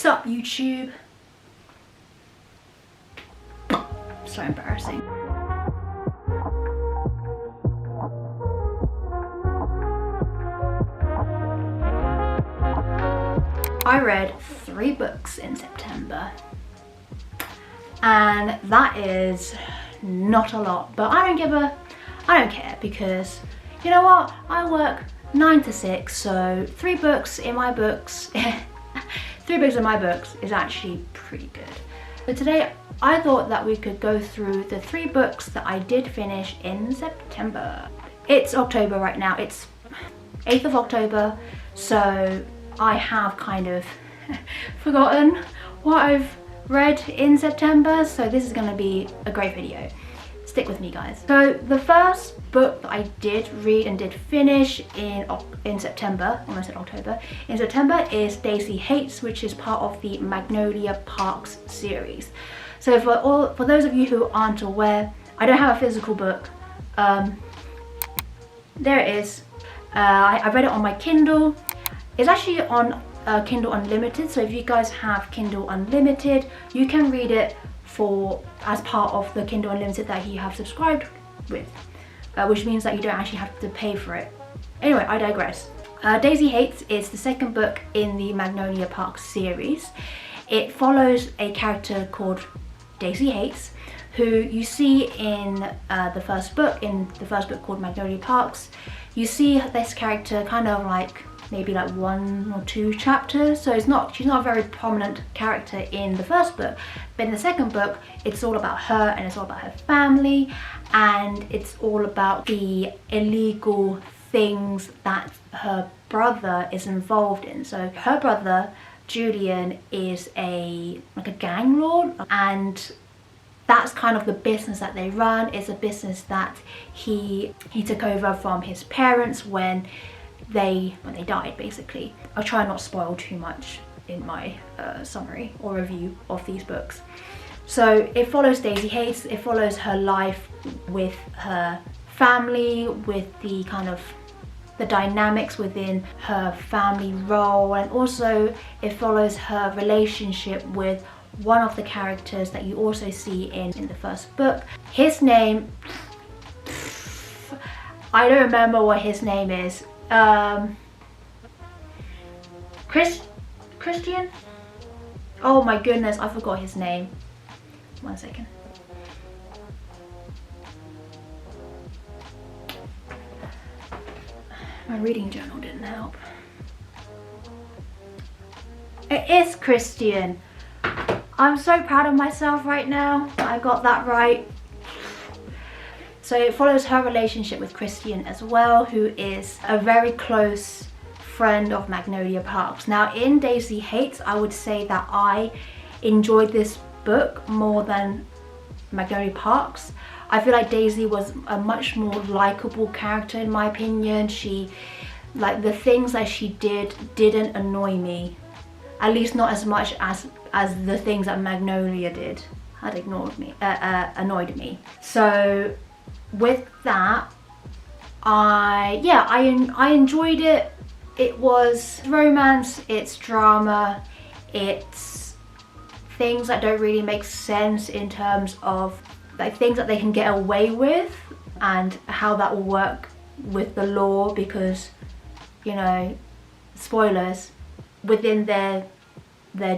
up, YouTube? So embarrassing. I read 3 books in September, and that is not a lot, but I don't care, because you know what, I work 9 to 6, so 3 books in my books 3 books in my books is actually pretty good. But today I thought that we could go through the 3 books that I did finish in September. It's October right now, it's 8th of October, so I have kind of forgotten what I've read in September, so this is going to be a great video. Stick with me, guys. So the first book that I did read and did finish in September, almost said October, in September is Daisy Hates, which is part of the Magnolia Parks series. So for those of you who aren't aware, I don't have a physical book. There it is. I read it on my Kindle. It's actually on Kindle Unlimited, so if you guys have Kindle Unlimited, you can read it as part of the Kindle Unlimited that you have subscribed with, which means that you don't actually have to pay for it. Anyway, I digress. Daisy Hates is the second book in the Magnolia Parks series. It follows a character called Daisy Hates, who you see in the first book called Magnolia Parks. You see this character kind of like maybe like 1 or 2 chapters, so she's not a very prominent character in the first book, but in the second book it's all about her, and it's all about her family, and it's all about the illegal things that her brother is involved in. So her brother Julian is like a gang lord, and that's kind of the business that they run. It's a business that he took over from his parents when they died, basically. I'll try not to spoil too much in my summary or review of these books. So it follows Daisy Hates, it follows her life with her family, with the kind of the dynamics within her family role, and also it follows her relationship with one of the characters that you also see in the first book. His name, I don't remember what his name is. Christian? Oh my goodness, I forgot his name. 1 second. My reading journal didn't help. It is Christian. I'm so proud of myself right now. I got that right. So it follows her relationship with Christian as well, who is a very close friend of Magnolia Parks. Now in Daisy Hates, I would say that I enjoyed this book more than Magnolia Parks. I feel like Daisy was a much more likable character in my opinion. She, like, the things that she didn't annoy me. At least not as much as the things that Magnolia did had annoyed me. So with that, I enjoyed it. It was romance, it's drama, it's things that don't really make sense in terms of like things that they can get away with and how that will work with the law, because, you know, spoilers, within their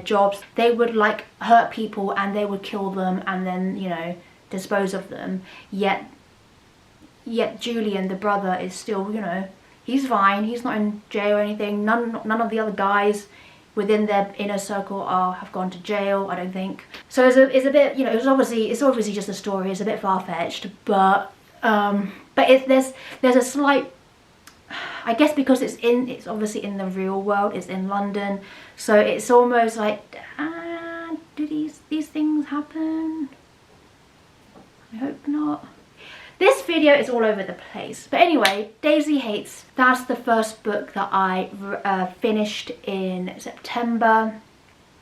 jobs they would like hurt people and they would kill them and then, you know, dispose of them, yet Julian, the brother, is still, you know, he's fine, he's not in jail or anything. None of the other guys within their inner circle have gone to jail, I don't think. So it's a bit, you know, it's obviously just a story, it's a bit far-fetched, but there's a slight, I guess because it's obviously in the real world, it's in London, so it's almost like, do these things happen? I hope not. This video is all over the place. But anyway, Daisy Hates, that's the first book that I finished in September.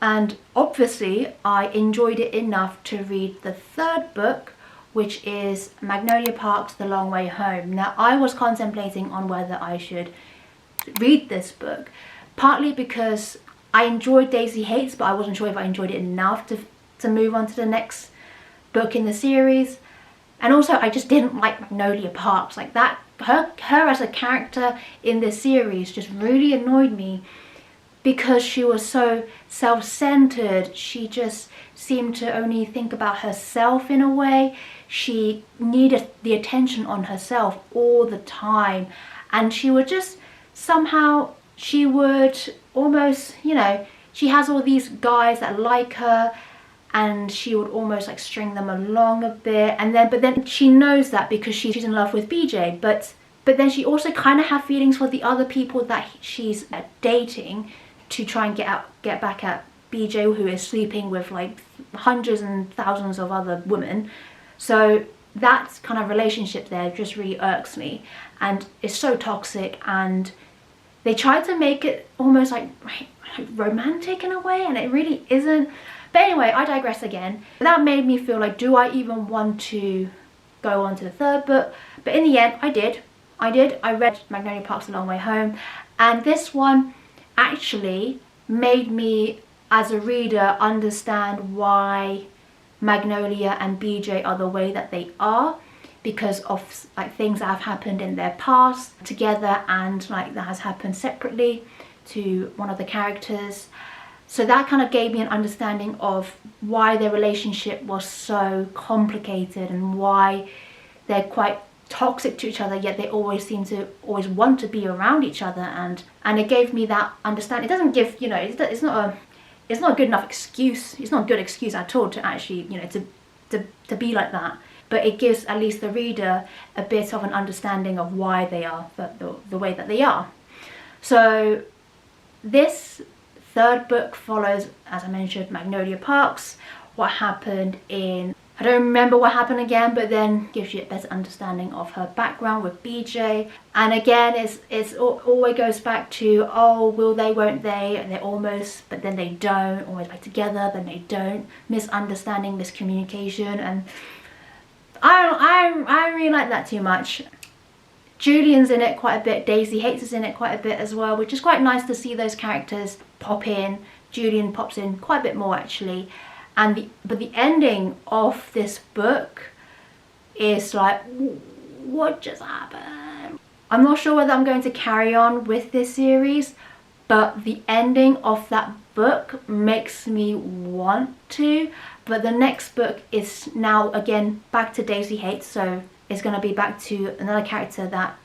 And obviously, I enjoyed it enough to read the third book, which is Magnolia Parks, The Long Way Home. Now, I was contemplating on whether I should read this book, partly because I enjoyed Daisy Hates, but I wasn't sure if I enjoyed it enough to move on to the next book in the series. And also I just didn't like Magnolia Parks. Like that, her as a character in this series just really annoyed me, because she was so self-centered. She just seemed to only think about herself in a way. She needed the attention on herself all the time, and she would just somehow, she would almost, you know, she has all these guys that like her, and she would almost like string them along a bit, and then but then she knows that because she's in love with BJ, but then she also kind of have feelings for the other people that she's dating, to try and get back at BJ, who is sleeping with like hundreds and thousands of other women. So that kind of relationship there just really irks me, and it's so toxic, and they try to make it almost like romantic in a way, and it really isn't. But anyway, I digress again. That made me feel like, do I even want to go on to the third book? But in the end, I did. I read Magnolia Parks A Long Way Home, and this one actually made me, as a reader, understand why Magnolia and BJ are the way that they are, because of like things that have happened in their past together, and like that has happened separately to one of the characters. So that kind of gave me an understanding of why their relationship was so complicated, and why they're quite toxic to each other, yet they always seem to always want to be around each other. And it gave me that understanding. It doesn't give, you know, it's not a good enough excuse. It's not a good excuse at all to actually, you know, to be like that. But it gives at least the reader a bit of an understanding of why they are the way that they are. So this third book follows, as I mentioned, Magnolia Parks, what happened in, I don't remember what happened again, but then gives you a better understanding of her background with BJ. And again, it's always goes back to, oh, will they, won't they, and they're almost, but then they don't, always like together, then they don't, misunderstanding, miscommunication, and I don't really like that too much. Julian's in it quite a bit, Daisy Hates is in it quite a bit as well, which is quite nice to see those characters pop in. Julian pops in quite a bit more actually. But the ending of this book is like, what just happened? I'm not sure whether I'm going to carry on with this series, but the ending of that book makes me want to. But the next book is now again back to Daisy Hates, so it's going to be back to another character that,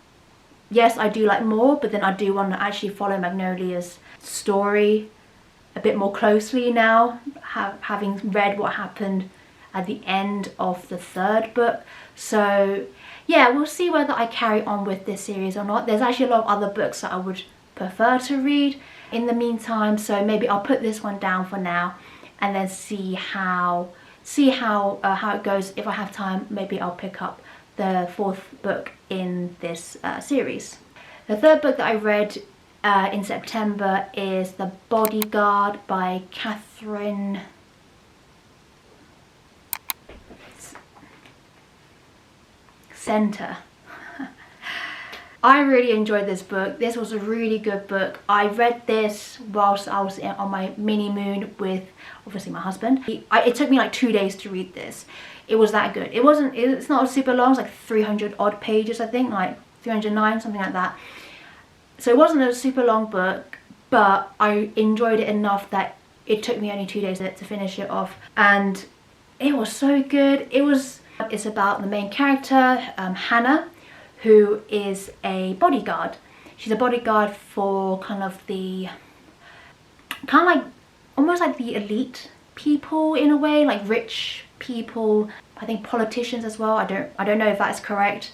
yes, I do like more, but then I do want to actually follow Magnolia's story a bit more closely now, having read what happened at the end of the third book. So yeah, we'll see whether I carry on with this series or not. There's actually a lot of other books that I would prefer to read in the meantime, so maybe I'll put this one down for now and then see how it goes. If I have time, maybe I'll pick up the fourth book in this series. The third book that I read in September is The Bodyguard by Catherine Center. I really enjoyed this book. This was a really good book. I read this whilst I was on my mini moon with obviously my husband. It took me like 2 days to read this. It was that good. It's not super long, it's like 300 odd pages, I think, like 309, something like that. So it wasn't a super long book, but I enjoyed it enough that it took me only 2 days to finish it off, and it was so good. It's about the main character, Hannah, who is a bodyguard. She's a bodyguard for almost like the elite people in a way, like rich people, I think politicians as well. I don't know if that's correct.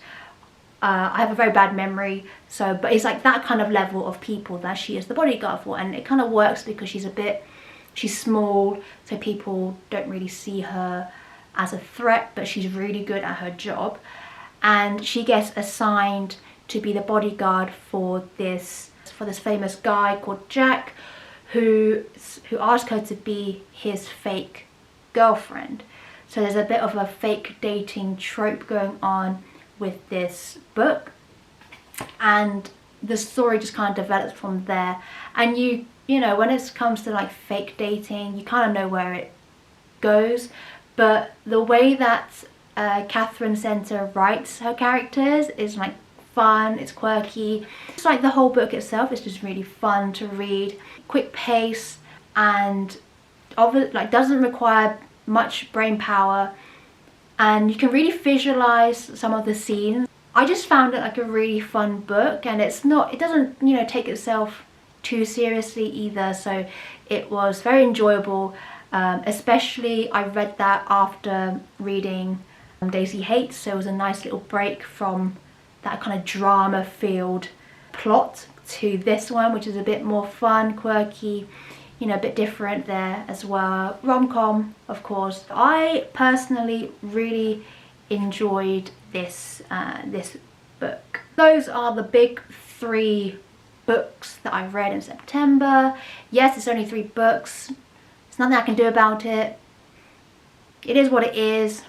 I have a very bad memory, but it's like that kind of level of people that she is the bodyguard for, and it kind of works because she's small, so people don't really see her as a threat, but she's really good at her job, and she gets assigned to be the bodyguard for this famous guy called Jack, who asked her to be his fake girlfriend. So there's a bit of a fake dating trope going on with this book, and the story just kind of develops from there, and you you know, when it comes to like fake dating, you kind of know where it goes, but the way that Catherine Center writes her characters is like fun, it's quirky. It's like the whole book itself is just really fun to read, quick pace, and like doesn't require much brain power, and you can really visualize some of the scenes. I just found it like a really fun book, and it doesn't, you know, take itself too seriously either, so it was very enjoyable. Especially I read that after reading Daisy Hates, so it was a nice little break from that kind of drama filled plot to this one, which is a bit more fun, quirky, you know, a bit different there as well. Rom-com, of course. I personally really enjoyed this this book. Those are the big 3 books that I read in September. Yes, it's only 3 books. There's nothing I can do about it. It is what it is.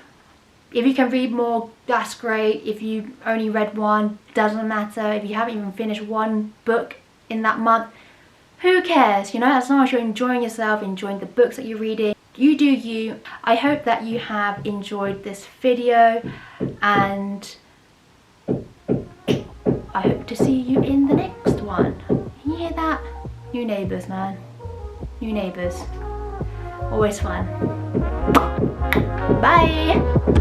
If you can read more, that's great. If you only read 1, doesn't matter. If you haven't even finished 1 book in that month, who cares? You know, as long as you're enjoying yourself, enjoying the books that you're reading, you do you. I hope that you have enjoyed this video, and I hope to see you in the next one. You hear that? New neighbours, man. New neighbours. Always fun. Bye!